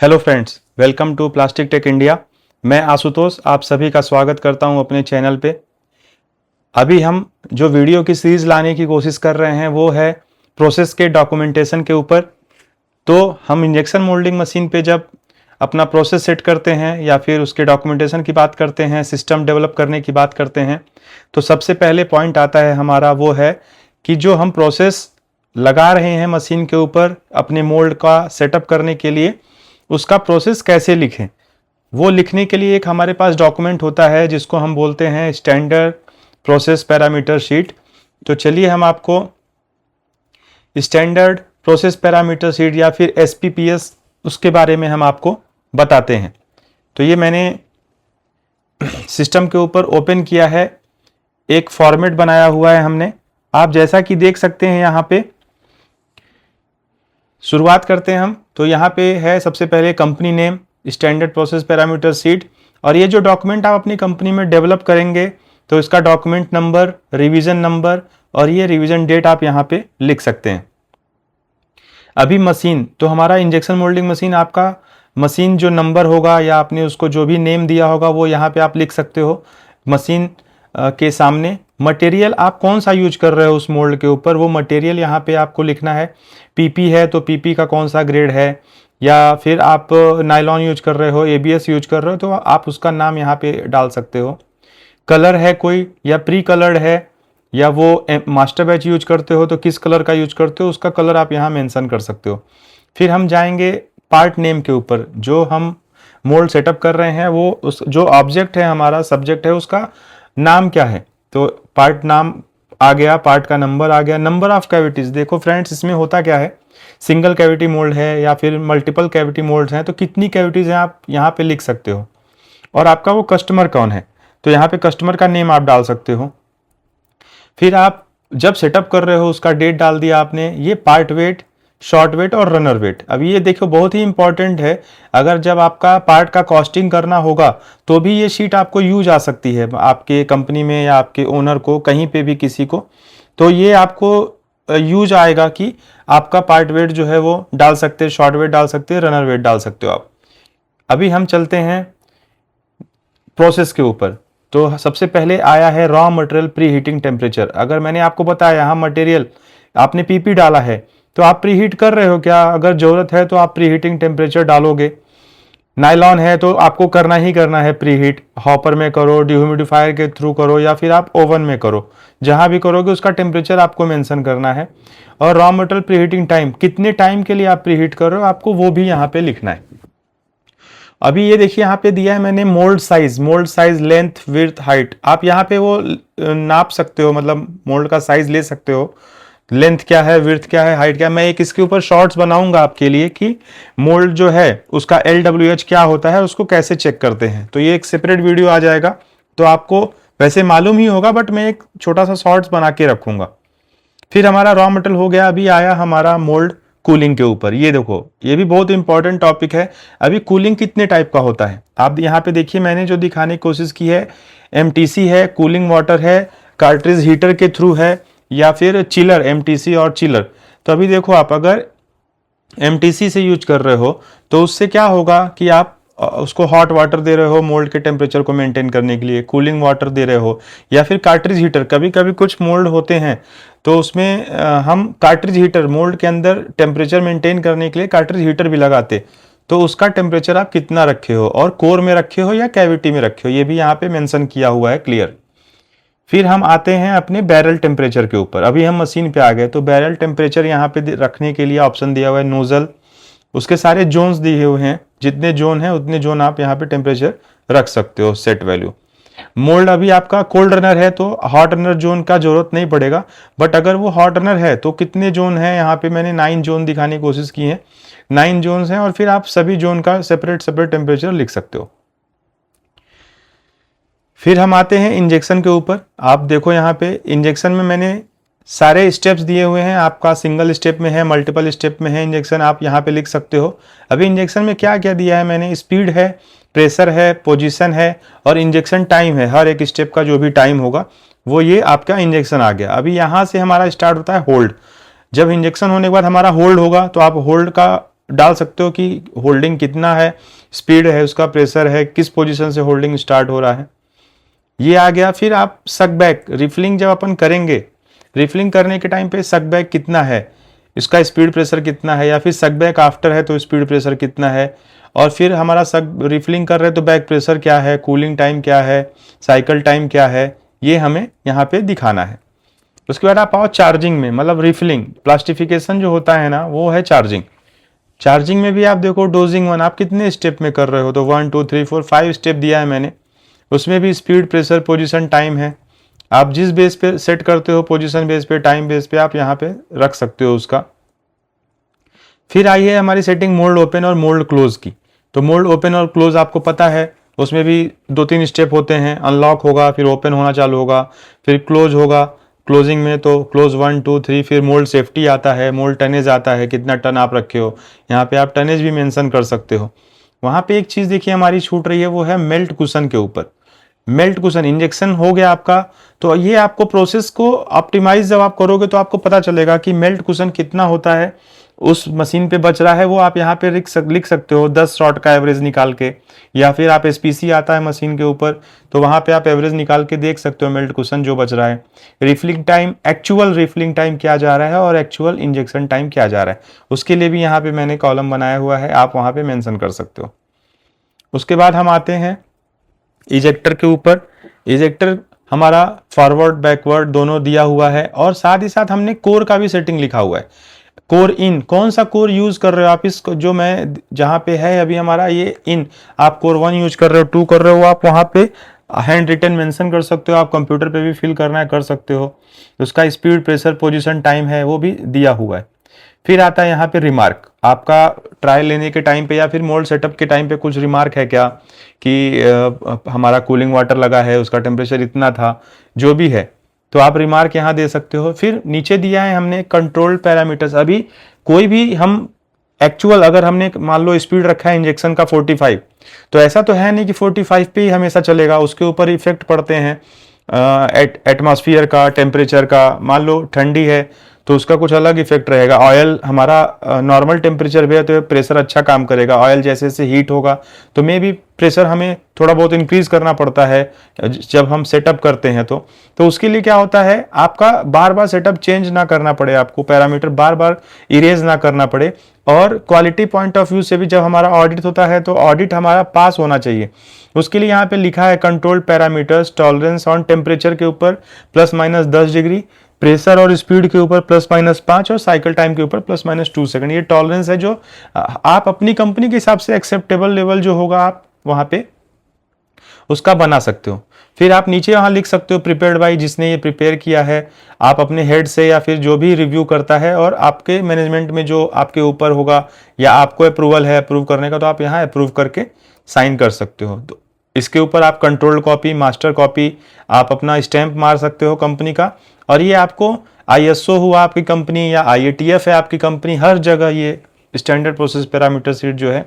Hello friends, welcome to plastic tech India. मैं आशुतोष आप सभी का स्वागत करता हूं अपने चैनल पे। अभी हम जो वीडियो की सीरीज लाने की कोशिश कर रहे हैं वो है प्रोसेस के डॉक्यूमेंटेशन के ऊपर। तो हम इंजेक्शन मोल्डिंग मशीन पे जब अपना प्रोसेस सेट करते हैं या फिर उसके डॉक्यूमेंटेशन की बात करते हैं, सिस्टम डेवलप करने की बात करते हैं, तो सबसे पहले पॉइंट आता है हमारा वो है कि जो हम प्रोसेस लगा रहे हैं मशीन के ऊपर अपने मोल्ड का सेटअप करने के लिए, उसका प्रोसेस कैसे लिखें। वो लिखने के लिए एक हमारे पास डॉक्यूमेंट होता है जिसको हम बोलते हैं स्टैंडर्ड प्रोसेस पैरामीटर शीट। तो चलिए हम आपको स्टैंडर्ड प्रोसेस पैरामीटर शीट या फिर एसपीपीएस उसके बारे में हम आपको बताते हैं। तो ये मैंने सिस्टम के ऊपर ओपन किया है, एक फॉर्मेट बनाया हुआ है हमने। आप जैसा कि देख सकते हैं यहाँ पे शुरुआत करते हैं हम। तो यहाँ पे है सबसे पहले company name, standard process parameter sheet, और ये जो डॉक्यूमेंट आप अपनी कंपनी में डेवलप करेंगे तो इसका डॉक्यूमेंट नंबर, रिवीजन नंबर और ये रिवीजन डेट आप यहाँ पे लिख सकते हैं। अभी मशीन तो हमारा इंजेक्शन मोल्डिंग मशीन, आपका मशीन जो नंबर होगा या आपने उसको जो भी नेम दिया होगा वो यहाँ पे आप लिख सकते हो। मशीन के सामने मटेरियल आप कौन सा यूज कर रहे हो उस मोल्ड के ऊपर, वो मटेरियल यहाँ पे आपको लिखना है। पीपी है तो पीपी का कौन सा ग्रेड है, या फिर आप नायलॉन यूज कर रहे हो, एबीएस यूज कर रहे हो तो आप उसका नाम यहाँ पे डाल सकते हो। कलर है कोई या प्री कलर्ड है, या वो मास्टर बैच यूज करते हो तो किस कलर का यूज करते हो उसका कलर आप यहाँ मेंशन कर सकते हो। फिर हम जाएंगे पार्ट नेम के ऊपर। जो हम मोल्ड सेटअप कर रहे हैं वो उस जो ऑब्जेक्ट है हमारा सब्जेक्ट है उसका नाम क्या है, तो पार्ट नाम आ गया, पार्ट का नंबर आ गया। नंबर ऑफ कैविटीज, देखो फ्रेंड्स इसमें होता क्या है, सिंगल कैविटी मोल्ड है या फिर मल्टीपल कैविटी मोल्ड हैं तो कितनी कैविटीज हैं आप यहाँ पे लिख सकते हो। और आपका वो कस्टमर कौन है तो यहाँ पे कस्टमर का नेम आप डाल सकते हो। फिर आप जब सेटअप कर रहे हो उसका डेट डाल दिया आपने। ये पार्ट वेट, शॉर्ट वेट और रनर वेट। अब ये देखो बहुत ही इंपॉर्टेंट है, अगर जब आपका पार्ट का कॉस्टिंग करना होगा तो भी ये शीट आपको यूज आ सकती है आपके कंपनी में या आपके ओनर को, कहीं पे भी किसी को, तो ये आपको यूज आएगा कि आपका पार्ट वेट जो है वो डाल सकते हैं, शॉर्ट वेट डाल सकते हैं, रनर वेट डाल सकते हो आप। अभी हम चलते हैं प्रोसेस के ऊपर। तो सबसे पहले आया है raw material pre heating temperature. अगर मैंने आपको बताया यहाँ मटेरियल आपने पीपी डाला है तो आप प्री हीट कर रहे हो क्या, अगर जरूरत है तो आप प्री हीटिंग टेम्परेचर डालोगे। नायलॉन है तो आपको करना ही करना है प्री हीट, हॉपर में करो, डिह्यूमिडिफायर के थ्रू करो या फिर आप ओवन में करो, जहां भी करोगे उसका टेम्परेचर आपको मेंशन करना है। और raw material pre heating time, कितने टाइम के लिए आप प्री हीट कर रहे हो आपको वो भी यहाँ पे लिखना है। अभी ये देखिए यहाँ पे दिया है मैंने mould size, length, width, height. आप यहाँ पे वो नाप सकते हो, मतलब मोल्ड का साइज ले सकते हो, लेंथ क्या है, विड्थ क्या है, हाइट क्या है। मैं एक इसके ऊपर शॉर्ट्स बनाऊंगा आपके लिए कि मोल्ड जो है उसका LWH क्या होता है, उसको कैसे चेक करते हैं। तो ये एक सेपरेट वीडियो आ जाएगा, तो आपको वैसे मालूम ही होगा बट मैं एक छोटा सा शॉर्ट्स बना के रखूंगा। फिर हमारा रॉ मटेरियल हो गया। अभी आया हमारा मोल्ड कूलिंग के ऊपर। ये देखो ये भी बहुत इंपॉर्टेंट टॉपिक है। अभी कूलिंग कितने टाइप का होता है आप यहाँ पे देखिए, मैंने जो दिखाने की कोशिश की है, MTC है, कूलिंग वाटर है, कार्ट्रिज हीटर के थ्रू है, या फिर चिलर, MTC और चिलर। तो अभी देखो आप अगर MTC से यूज कर रहे हो तो उससे क्या होगा कि आप उसको हॉट वाटर दे रहे हो मोल्ड के टेम्परेचर को मेंटेन करने के लिए, कूलिंग वाटर दे रहे हो, या फिर कार्ट्रिज हीटर। कभी कभी कुछ मोल्ड होते हैं तो उसमें हम कार्ट्रिज हीटर, मोल्ड के अंदर टेम्परेचर मेंटेन करने के लिए कार्ट्रिज हीटर भी लगाते, तो उसका टेम्परेचर आप कितना रखे हो और कोर में रखे हो या कैविटी में रखे हो ये भी यहाँ पे मेंशन किया हुआ है क्लियर। फिर हम आते हैं अपने बैरल टेम्परेचर के ऊपर। अभी हम मशीन पे आ गए तो बैरल टेम्परेचर यहाँ पे रखने के लिए ऑप्शन दिया हुआ है नोजल, उसके सारे जोन्स दिए हुए हैं, जितने जोन है उतने जोन आप यहाँ पे टेम्परेचर रख सकते हो, सेट वैल्यू। मोल्ड अभी आपका कोल्ड रनर है तो हॉट रनर जोन का जरूरत नहीं पड़ेगा, बट अगर वो हॉट रनर है तो कितने जोन है, यहाँ पे मैंने 9 जोन दिखाने की कोशिश की है, 9 जोन हैं, और फिर आप सभी जोन का सेपरेट टेम्परेचर लिख सकते हो। फिर हम आते हैं इंजेक्शन के ऊपर। आप देखो यहाँ पे इंजेक्शन में मैंने सारे स्टेप्स दिए हुए हैं, आपका सिंगल स्टेप में है, मल्टीपल स्टेप में है इंजेक्शन, आप यहाँ पे लिख सकते हो। अभी इंजेक्शन में क्या क्या दिया है मैंने, स्पीड है, प्रेशर है, पोजीशन है और इंजेक्शन टाइम है। हर एक स्टेप का जो भी टाइम होगा वो ये आपका इंजेक्शन आ गया। अभी यहाँ से हमारा स्टार्ट होता है होल्ड। जब इंजेक्शन होने के बाद हमारा होल्ड होगा तो आप होल्ड का डाल सकते हो कि होल्डिंग कितना है, स्पीड है उसका, प्रेशर है, किस पोजीशन से होल्डिंग स्टार्ट हो रहा है, ये आ गया। फिर आप सक बैक रिफिलिंग जब अपन करेंगे, रिफिलिंग करने के टाइम पे सक बैक कितना है, इसका स्पीड प्रेशर कितना है, या फिर सक बैक आफ्टर है तो स्पीड प्रेशर कितना है, और फिर हमारा सक रिफिलिंग कर रहे हैं तो बैक प्रेशर क्या है, कूलिंग टाइम क्या है, साइकिल टाइम क्या है, ये हमें यहाँ पे दिखाना है। उसके बाद आप आओ चार्जिंग में, मतलब रिफिलिंग प्लास्टिफिकेशन जो होता है ना वो है चार्जिंग। चार्जिंग में भी आप देखो डोजिंग 1 आप कितने स्टेप में कर रहे हो, तो 1 2 3 4 5 स्टेप दिया है मैंने। उसमें भी स्पीड प्रेशर पोजीशन टाइम है, आप जिस बेस पे सेट करते हो, पोजीशन बेस पे, टाइम बेस पे, आप यहाँ पे रख सकते हो उसका। फिर आई है हमारी सेटिंग मोल्ड ओपन और मोल्ड क्लोज की। तो मोल्ड ओपन और क्लोज आपको पता है, उसमें भी 2-3 स्टेप होते हैं, अनलॉक होगा, फिर ओपन होना चालू होगा, फिर क्लोज होगा। क्लोजिंग में तो क्लोज 1 2 3, फिर मोल्ड सेफ्टी आता है, मोल्ड टनेज आता है, कितना टन आप रखे हो, यहाँ पे आप टनेज भी मेंशन कर सकते हो। वहाँ पे एक चीज़ देखिए हमारी छूट रही है, वो है मेल्ट कुशन के ऊपर। मेल्ट कुशन इंजेक्शन हो गया आपका, तो ये आपको प्रोसेस को ऑप्टिमाइज जब आप करोगे तो आपको पता चलेगा कि मेल्ट कुशन कितना होता है, उस मशीन पे बच रहा है, वो आप यहाँ पे लिख सकते हो 10 शॉट का एवरेज निकाल के, या फिर आप एसपीसी आता है मशीन के ऊपर तो वहाँ पे आप एवरेज निकाल के देख सकते हो मेल्ट कुशन जो बच रहा है। Refilling time, actual refilling time क्या जा रहा है और एक्चुअल इंजेक्शन टाइम क्या जा रहा है, उसके लिए भी यहाँ पे मैंने कॉलम बनाया हुआ है, आप वहाँ पे मेंशन कर सकते हो। उसके बाद हम आते हैं इजेक्टर के ऊपर। इजेक्टर हमारा फॉरवर्ड बैकवर्ड दोनों दिया हुआ है, और साथ ही साथ हमने कोर का भी सेटिंग लिखा हुआ है। कोर इन, कौन सा कोर यूज कर रहे हो आप, इसको जो मैं जहां पे है अभी हमारा ये इन, आप कोर 1 यूज कर रहे हो, 2 कर रहे हो, आप वहां पे हैंड रिटन मेंशन कर सकते हो, आप कंप्यूटर पे भी फिल करना है कर सकते हो। उसका स्पीड प्रेशर पोजीशन टाइम है वो भी दिया हुआ है। फिर आता है यहाँ पे रिमार्क, आपका ट्रायल लेने के टाइम पे या फिर मोल्ड सेटअप के टाइम पे कुछ रिमार्क है क्या, कि हमारा कूलिंग वाटर लगा है, उसका टेम्परेचर इतना था, जो भी है, तो आप रिमार्क यहाँ दे सकते हो। फिर नीचे दिया है हमने कंट्रोल पैरामीटर्स। अभी कोई भी हम एक्चुअल, अगर हमने मान लो स्पीड रखा है इंजेक्शन का 45, तो ऐसा तो है नहीं कि 45 पे ही हमेशा चलेगा, उसके ऊपर इफेक्ट पड़ते हैं एटमॉस्फेयर का, टेम्परेचर का। मान लो ठंडी है तो उसका कुछ अलग इफेक्ट रहेगा। ऑयल हमारा नॉर्मल टेम्परेचर पे है तो प्रेशर अच्छा काम करेगा, ऑयल जैसे जैसे हीट होगा तो मे भी प्रेशर हमें थोड़ा बहुत इंक्रीज करना पड़ता है जब हम सेटअप करते हैं। तो उसके लिए क्या होता है, आपका बार बार सेटअप चेंज ना करना पड़े, आपको पैरामीटर बार बार इरेज ना करना पड़े। और क्वालिटी पॉइंट ऑफ व्यू से भी जब हमारा ऑडिट होता है तो ऑडिट हमारा पास होना चाहिए। उसके लिए यहाँ पे लिखा है control parameters, tolerance on temperature के ऊपर ±10 डिग्री, प्रेशर और स्पीड के ऊपर ±5, और साइकिल टाइम के ऊपर ±2 सेकंड। ये टॉलरेंस है जो आप अपनी कंपनी के हिसाब से एक्सेप्टेबल लेवल जो होगा आप वहां पे उसका बना सकते हो। फिर आप नीचे वहां लिख सकते हो प्रिपेयर्ड बाय, जिसने ये प्रिपेयर किया है, आप अपने हेड से या फिर जो भी रिव्यू करता है और आपके मैनेजमेंट में जो आपके ऊपर होगा, या आपको अप्रूवल है अप्रूव करने का तो आप यहाँ अप्रूव करके साइन कर सकते हो। तो इसके ऊपर आप कंट्रोल कॉपी, मास्टर कॉपी, आप अपना स्टैंप मार सकते हो कंपनी का। और ये आपको ISO हुआ आपकी कंपनी या IATF है आपकी कंपनी, हर जगह ये स्टैंडर्ड प्रोसेस पैरामीटर शीट जो है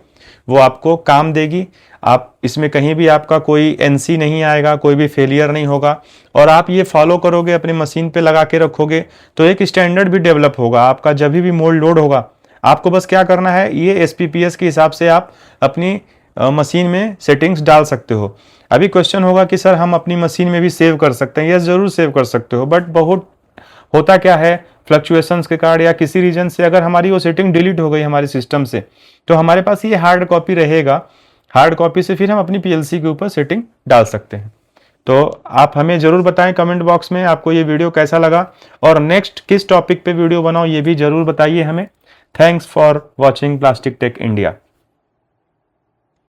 वो आपको काम देगी। आप इसमें कहीं भी आपका कोई NC नहीं आएगा, कोई भी फेलियर नहीं होगा, और आप ये फॉलो करोगे, अपनी मशीन पे लगा के रखोगे तो एक स्टैंडर्ड भी डेवलप होगा आपका। जब भी मोल्ड लोड होगा आपको बस क्या करना है, ये SPPS के हिसाब से आप अपनी मशीन में सेटिंग्स डाल सकते हो। अभी क्वेश्चन होगा कि सर हम अपनी मशीन में भी सेव कर सकते हैं। यस, जरूर सेव कर सकते हो, बट बहुत होता क्या है फ्लक्चुएशंस के कारण या किसी रीजन से अगर हमारी वो सेटिंग डिलीट हो गई हमारे सिस्टम से, तो हमारे पास ये हार्ड कॉपी रहेगा। हार्ड कॉपी से फिर हम अपनी PLC के ऊपर सेटिंग डाल सकते हैं। तो आप हमें जरूर बताएं कमेंट बॉक्स में आपको ये वीडियो कैसा लगा, और नेक्स्ट किस टॉपिक पे वीडियो बनाओ ये भी जरूर बताइए हमें। Thanks for watching plastic tech India.